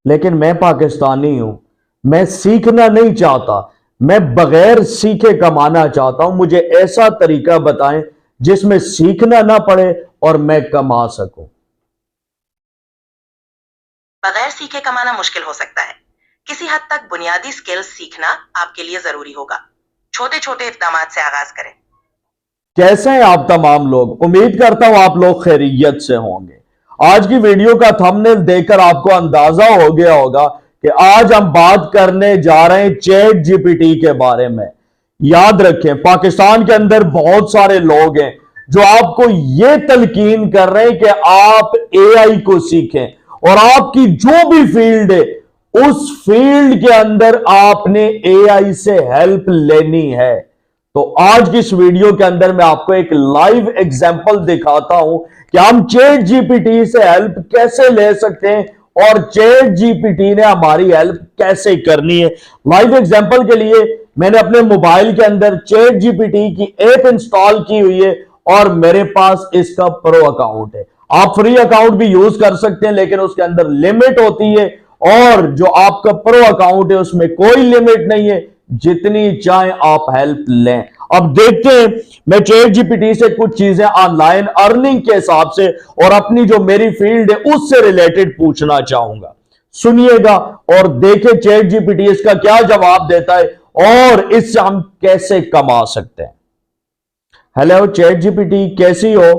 لیکن میں پاکستانی ہوں، میں سیکھنا نہیں چاہتا، میں بغیر سیکھے کمانا چاہتا ہوں۔ مجھے ایسا طریقہ بتائیں جس میں سیکھنا نہ پڑے اور میں کما سکوں۔ بغیر سیکھے کمانا مشکل ہو سکتا ہے۔ کسی حد تک بنیادی سکلز سیکھنا آپ کے لیے ضروری ہوگا۔ چھوٹے چھوٹے اقدامات سے آغاز کریں۔ کیسے ہیں آپ تمام لوگ؟ امید کرتا ہوں آپ لوگ خیریت سے ہوں گے۔ آج کی ویڈیو کا تھمبنیل دیکھ کر آپ کو اندازہ ہو گیا ہوگا کہ آج ہم بات کرنے جا رہے ہیں چیٹ جی پی ٹی کے بارے میں۔ یاد رکھیں، پاکستان کے اندر بہت سارے لوگ ہیں جو آپ کو یہ تلقین کر رہے ہیں کہ آپ اے آئی کو سیکھیں، اور آپ کی جو بھی فیلڈ ہے اس فیلڈ کے اندر آپ نے اے آئی سے ہیلپ لینی ہے۔ تو آج کی اس ویڈیو کے اندر میں آپ کو ایک لائیو ایگزامپل دکھاتا ہوں کہ ہم چیٹ جی پی ٹی سے ہیلپ کیسے لے سکتے ہیں اور چیٹ جی پی ٹی نے ہماری ہیلپ کیسے کرنی ہے۔ لائیو ایگزامپل کے لیے میں نے اپنے موبائل کے اندر چیٹ جی پی ٹی کی ایپ انسٹال کی ہوئی ہے اور میرے پاس اس کا پرو اکاؤنٹ ہے۔ آپ فری اکاؤنٹ بھی یوز کر سکتے ہیں، لیکن اس کے اندر لمٹ ہوتی ہے، اور جو آپ کا پرو اکاؤنٹ ہے اس میں کوئی لمٹ نہیں ہے، جتنی چاہیں آپ ہیلپ لیں۔ اب دیکھتے ہیں، میں چیٹ جی پی ٹی سے کچھ چیزیں آن لائن ارننگ کے حساب سے اور اپنی جو میری فیلڈ ہے اس سے ریلیٹڈ پوچھنا چاہوں گا۔ سنیے گا اور دیکھیں چیٹ جی پی ٹی اس کا کیا جواب دیتا ہے اور اس سے ہم کیسے کما سکتے ہیں۔ Hello ChatGPT, کیسی ہو؟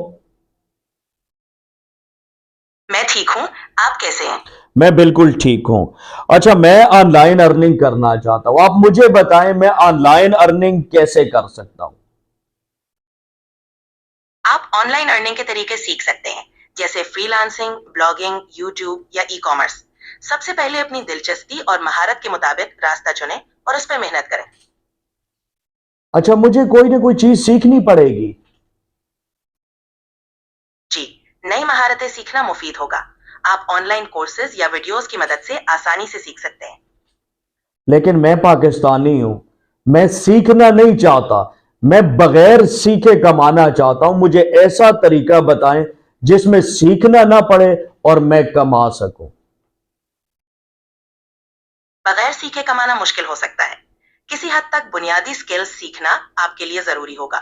میں ٹھیک ہوں، آپ کیسے ہیں؟ میں بالکل ٹھیک ہوں۔ اچھا، میں آن لائن ارننگ کرنا چاہتا ہوں، آپ مجھے بتائیں میں آن لائن ارننگ کیسے کر سکتا ہوں؟ آپ آن لائن ارننگ کے طریقے سیکھ سکتے ہیں، جیسے فری لانسنگ، بلاگنگ، یوٹیوب یا ای کامرس۔ سب سے پہلے اپنی دلچسپی اور مہارت کے مطابق راستہ چنیں اور اس پہ محنت کریں۔ اچھا، مجھے کوئی نہ کوئی چیز سیکھنی پڑے گی؟ جی، نئی مہارتیں سیکھنا مفید ہوگا۔ آپ آن لائن کورسز یا ویڈیوز کی مدد سے آسانی سے سیکھ سکتے ہیں۔ لیکن میں پاکستانی ہوں، میں سیکھنا نہیں چاہتا، میں بغیر سیکھے کمانا چاہتا ہوں۔ مجھے ایسا طریقہ بتائیں جس میں سیکھنا نہ پڑے اور میں کما سکوں۔ بغیر سیکھے کمانا مشکل ہو سکتا ہے۔ کسی حد تک بنیادی سکلز سیکھنا آپ کے لیے ضروری ہوگا۔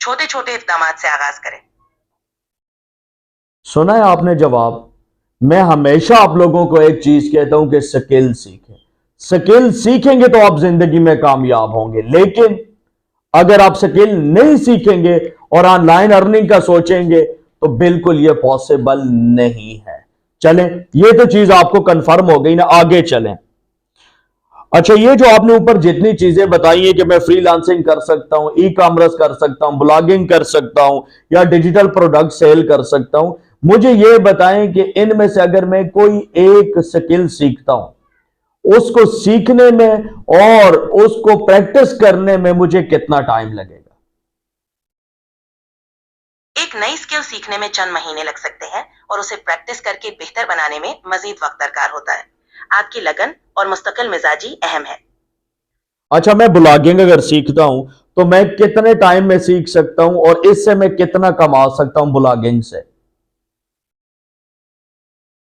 چھوٹے چھوٹے اقدامات سے آغاز کریں۔ سنا ہے آپ نے جواب؟ میں ہمیشہ آپ لوگوں کو ایک چیز کہتا ہوں کہ سکل سیکھیں۔ سکل سیکھیں گے تو آپ زندگی میں کامیاب ہوں گے، لیکن اگر آپ سکل نہیں سیکھیں گے اور آن لائن ارننگ کا سوچیں گے تو بالکل یہ پاسبل نہیں ہے۔ چلیں، یہ تو چیز آپ کو کنفرم ہو گئی نا، آگے چلیں۔ اچھا، یہ جو آپ نے اوپر جتنی چیزیں بتائی ہیں کہ میں فری لانسنگ کر سکتا ہوں، ای کامرس کر سکتا ہوں، بلاگنگ کر سکتا ہوں یا ڈیجیٹل پروڈکٹ سیل کر سکتا ہوں، مجھے یہ بتائیں کہ ان میں سے اگر میں کوئی ایک سکل سیکھتا ہوں، اس کو سیکھنے میں اور اس کو پریکٹس کرنے میں مجھے کتنا ٹائم لگے گا؟ ایک نئی سکل سیکھنے میں چند مہینے لگ سکتے ہیں اور اسے پریکٹس کر کے بہتر بنانے میں مزید وقت درکار ہوتا ہے۔ آپ کی لگن اور مستقل مزاجی اہم ہے۔ اچھا، میں بلاگنگ اگر سیکھتا ہوں تو میں کتنے ٹائم میں سیکھ سکتا ہوں اور اس سے میں کتنا کما سکتا ہوں بلاگنگ سے؟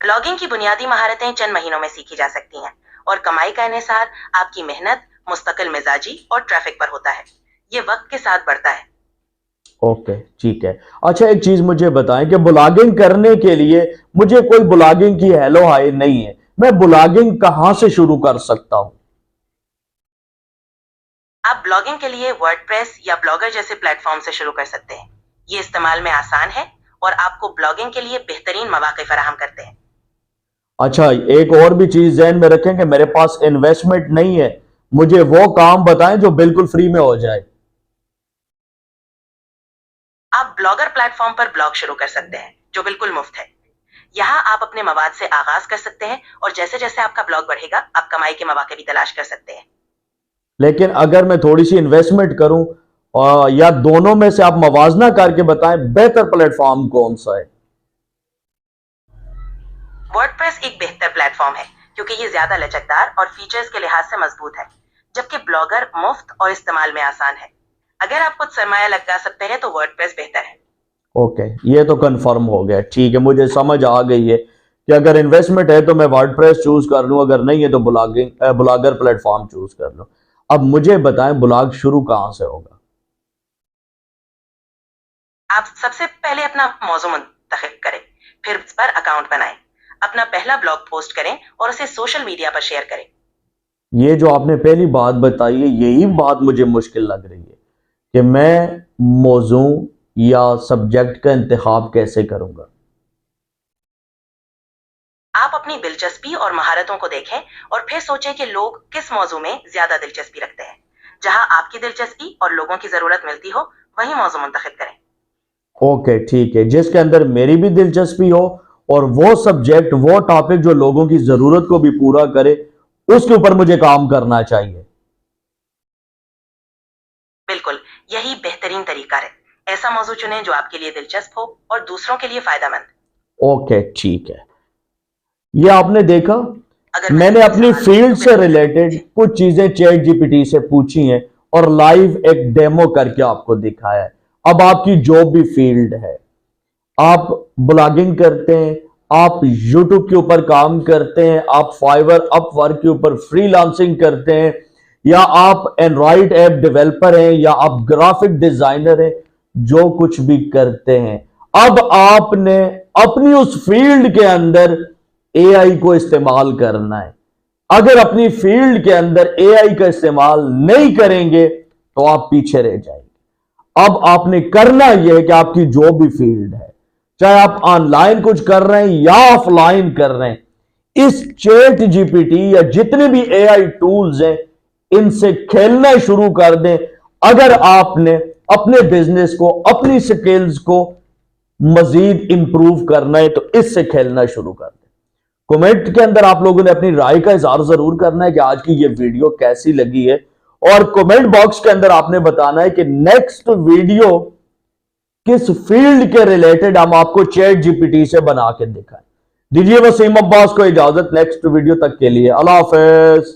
بلاگنگ کی بنیادی مہارتیں چند مہینوں میں سیکھی جا سکتی ہیں، اور کمائی کا انحصار آپ کی محنت، مستقل مزاجی اور ٹریفک پر ہوتا ہے۔ یہ وقت کے ساتھ بڑھتا ہے۔ اوکے، ٹھیک ہے۔ اچھا، ایک چیز مجھے بتائیں کہ بلاگنگ کرنے کے لیے مجھے کوئی بلاگنگ کی ہیلو ہائی نہیں ہے، میں بلاگنگ کہاں سے شروع کر سکتا ہوں؟ آپ بلاگنگ کے لیے ورڈ پریس یا بلاگر جیسے پلیٹ فارم سے شروع کر سکتے ہیں۔ یہ استعمال میں آسان ہے اور آپ کو بلاگنگ کے لیے بہترین مواقع فراہم کرتے ہیں۔ اچھا، ایک اور بھی چیز ذہن میں رکھیں کہ میرے پاس انویسٹمنٹ نہیں ہے، مجھے وہ کام بتائیں جو بالکل فری میں ہو جائے۔ آپ بلاگر پلیٹ فارم پر بلاگ شروع کر سکتے ہیں جو بالکل مفت ہے۔ یہاں آپ اپنے مواد سے آغاز کر سکتے ہیں اور جیسے جیسے آپ کا بلاگ بڑھے گا آپ کمائی کے مواقع بھی تلاش کر سکتے ہیں۔ لیکن اگر میں تھوڑی سی انویسٹمنٹ کروں یا دونوں میں سے آپ موازنہ کر کے بتائیں بہتر پلیٹ فارم کون سا ہے؟ ورڈ پریس ایک بہتر پلیٹ فارم ہے کیونکہ یہ زیادہ لچکدار اور فیچرز کے لحاظ سے مضبوط ہے، جبکہ بلاگر مفت اور استعمال میں آسان ہے۔ اگر آپ کچھ سرمایہ لگا سکتے ہیں تو ورڈ پریس بہتر ہے۔ اوکے، یہ تو کنفرم ہو گیا، ٹھیک ہے، مجھے سمجھ آ گئی ہے کہ اگر انویسٹمنٹ ہے تو میں WordPress چوز کر لوں, اگر نہیں ہے تو بلاگر پلیٹ فارم چوز کر لوں. اب مجھے بتائیں بلاگ شروع کہاں سے ہوگا؟ آپ سب سے پہلے اپنا موضوع منتخب کریں, پھر اس پر اکاؤنٹ بنائیں, اپنا پہلا بلاگ پوسٹ کریں اور اسے سوشل میڈیا پر شیئر کریں. یہ جو آپ نے پہلی بات بتائی ہے, یہی بات مجھے مشکل لگ رہی ہے کہ میں موضوع یا سبجیکٹ کا انتخاب کیسے کروں گا. آپ اپنی دلچسپی اور مہارتوں کو دیکھیں اور پھر سوچیں کہ لوگ کس موضوع میں زیادہ دلچسپی رکھتے ہیں. جہاں آپ کی دلچسپی اور لوگوں کی ضرورت ملتی ہو وہی موضوع منتخب کریں. اوکے ٹھیک ہے, جس کے اندر میری بھی دلچسپی ہو اور وہ سبجیکٹ, وہ ٹاپک جو لوگوں کی ضرورت کو بھی پورا کرے, اس کے اوپر مجھے کام کرنا چاہیے. بالکل, یہی بہترین طریقہ ہے. ایسا موضوع چنیں جو آپ کے لیے دلچسپ ہو اور دوسروں کے لیے فائدہ مند. اوکے ٹھیک ہے. یہ آپ نے دیکھا, میں نے اپنی فیلڈ سے ریلیٹڈ کچھ چیزیں چیٹ جی پی ٹی سے پوچھی ہیں اور لائیو ایک ڈیمو کر کے آپ کو دکھایا ہے. اب آپ کی جو بھی فیلڈ ہے, آپ بلاگنگ کرتے ہیں, آپ یوٹیوب کے اوپر کام کرتے ہیں, آپ فائور اپ ورک کے اوپر فری لانسنگ کرتے ہیں, یا آپ اینڈرائڈ ایپ ڈیولپر ہیں, یا آپ گرافک ڈیزائنر ہیں, جو کچھ بھی کرتے ہیں, اب آپ نے اپنی اس فیلڈ کے اندر اے آئی کو استعمال کرنا ہے. اگر اپنی فیلڈ کے اندر اے آئی کا استعمال نہیں کریں گے تو آپ پیچھے رہ جائیں گے. اب آپ نے کرنا یہ ہے کہ آپ کی جو بھی فیلڈ ہے, چاہے آپ آن لائن کچھ کر رہے ہیں یا آف لائن کر رہے ہیں, اس چیٹ جی پی ٹی یا جتنے بھی اے آئی ٹولز ہیں ان سے کھیلنا شروع کر دیں. اگر آپ نے اپنے بزنس کو, اپنی سکلز کو مزید امپروو کرنا ہے تو اس سے کھیلنا شروع کر دیں. کومنٹ کے اندر آپ لوگوں نے اپنی رائے کا اظہار ضرور کرنا ہے کہ آج کی یہ ویڈیو کیسی لگی ہے, اور کومنٹ باکس کے اندر آپ نے بتانا ہے کہ نیکسٹ ویڈیو کس فیلڈ کے ریلیٹڈ ہم آپ کو چیٹ جی پی ٹی سے بنا کے دکھائیں. دیجیے وسیم عباس کو اجازت, نیکسٹ ویڈیو تک کے لیے اللہ حافظ.